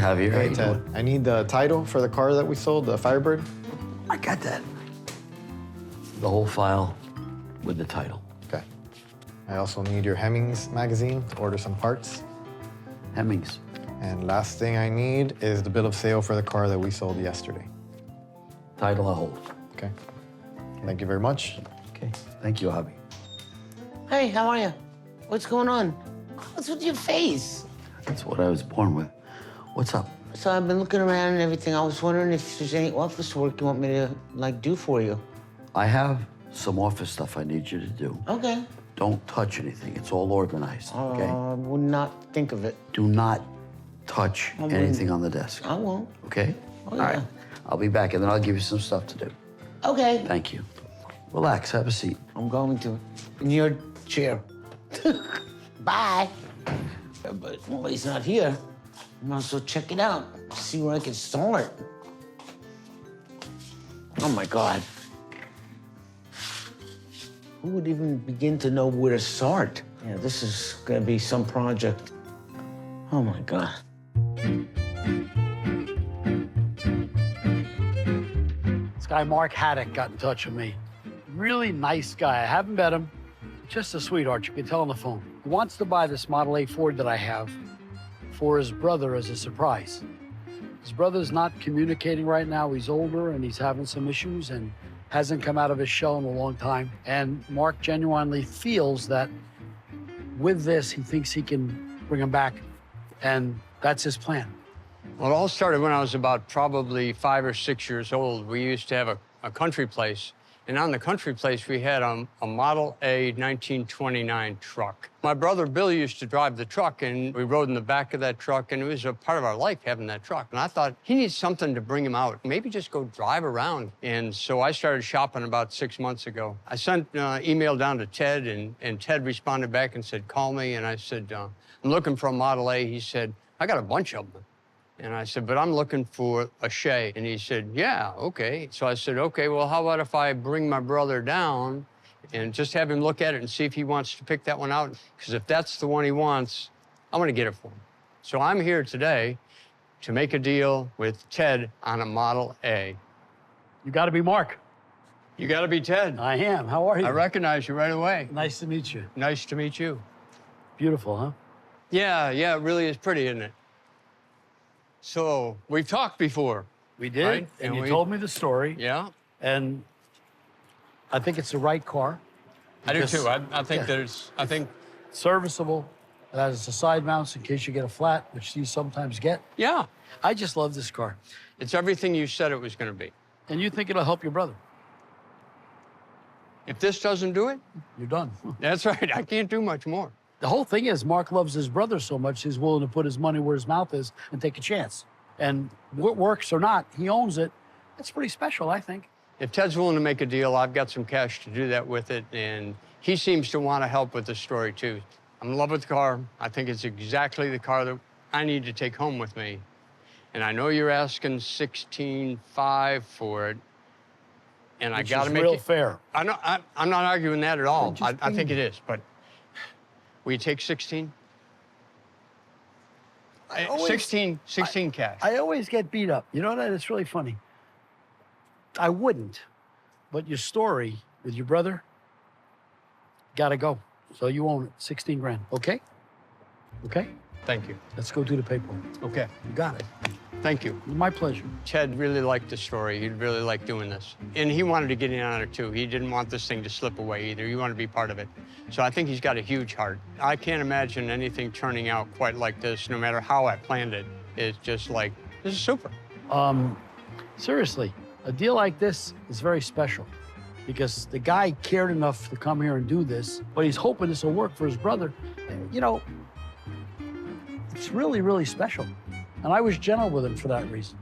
Javier. How Hey, you Ted. doing? I need the title for the car that we sold, the Firebird. I got that. The whole file with the title. Okay. I also need your Hemmings magazine to order some parts. Hemmings. And last thing I need is the bill of sale for the car that we sold yesterday. Title I hold. Okay. Thank you very much. Okay. Thank you, Javi. Hey, how are you? What's going on? What's with your face? That's what I was born with. What's up? So I've been looking around and everything. I was wondering if there's any office work you want me to, like, do for you. I have some office stuff I need you to do. Okay. Don't touch anything. It's all organized, okay? I would not think of it. Do not touch anything on the desk, I won't. okay? Oh, All yeah. right. I'll be back, and then I'll give you some stuff to do. Okay. Thank you. Relax. Have a seat. I'm going to. In your chair. Bye. But while he's not here, I might as well check it out. See where I can start. Oh, my God. Who would even begin to know where to start? Yeah, this is gonna be some project. Oh, my God. This guy, Mark Haddock, got in touch with me. Really nice guy. I haven't met him. Just a sweetheart, you can tell on the phone. He wants to buy this Model A Ford that I have for his brother as a surprise. His brother's not communicating right now. He's older and he's having some issues and hasn't come out of his shell in a long time. And Mark genuinely feels that with this, he thinks he can bring him back. And that's his plan. Well, it all started when I was about probably 5 or 6 years old. We used to have a country place. And on the country place, we had a Model A 1929 truck. My brother Bill used to drive the truck, and we rode in the back of that truck, and it was a part of our life having that truck. And I thought, he needs something to bring him out. Maybe just go drive around. And so I started shopping about 6 months ago. I sent an email down to Ted, and Ted responded back and said, call me. And I said, I'm looking for a Model A. He said, I got a bunch of them. And I said, but I'm looking for a Shay. And he said, yeah, okay. So I said, okay, well, how about if I bring my brother down and just have him look at it and see if he wants to pick that one out? Because if that's the one he wants, I'm gonna get it for him. So I'm here today to make a deal with Ted on a Model A. You got to be Mark. You gotta be Ted. I am. How are you? I recognize you right away. Nice to meet you. Nice to meet you. Beautiful, huh? Yeah, it really is pretty, isn't it? So we've talked before. We did, Right? and And you we- told me the story. Yeah, And I think it's the right car. I do Because- too. I think yeah. there's, I think, Serviceable. It has a side mounts in case you get a flat, which you sometimes get. yeah, I just love this car. it's everything you said it was gonna be. And you think it'll help your brother. If this doesn't do it, You're done. that's right. I can't do much more. The whole thing is Mark loves his brother so much, he's willing to put his money where his mouth is and take a chance. And what works or not, he owns it. That's pretty special, I think. If Ted's willing to make a deal, I've got some cash to do that with it, and he seems to want to help with the story too. I'm in love with the car. I think it's exactly the car that I need to take home with me. And I know you're asking $16,500 for it, and I Which got to is make real it fair. I'm not arguing that at all. Just I think it is, but will you take 16? always- 16 cash. I always get beat up. You know that? It's really funny. I wouldn't, but your story with your brother, gotta go. So you own it, 16 grand, okay? Okay? Thank you. Let's go do the paperwork. Okay, You got it. thank you. My pleasure. Ted really liked the story. He really liked doing this. And he wanted to get in on it too. He didn't want this thing to slip away either. He wanted to be part of it. So I think he's got a huge heart. I can't imagine anything turning out quite like this, no matter how I planned it. It's just like, this is super. Seriously, a deal like this is very special because the guy cared enough to come here and do this, but he's hoping this will work for his brother. And, you know, it's really, really special. And I was gentle with him for that reason.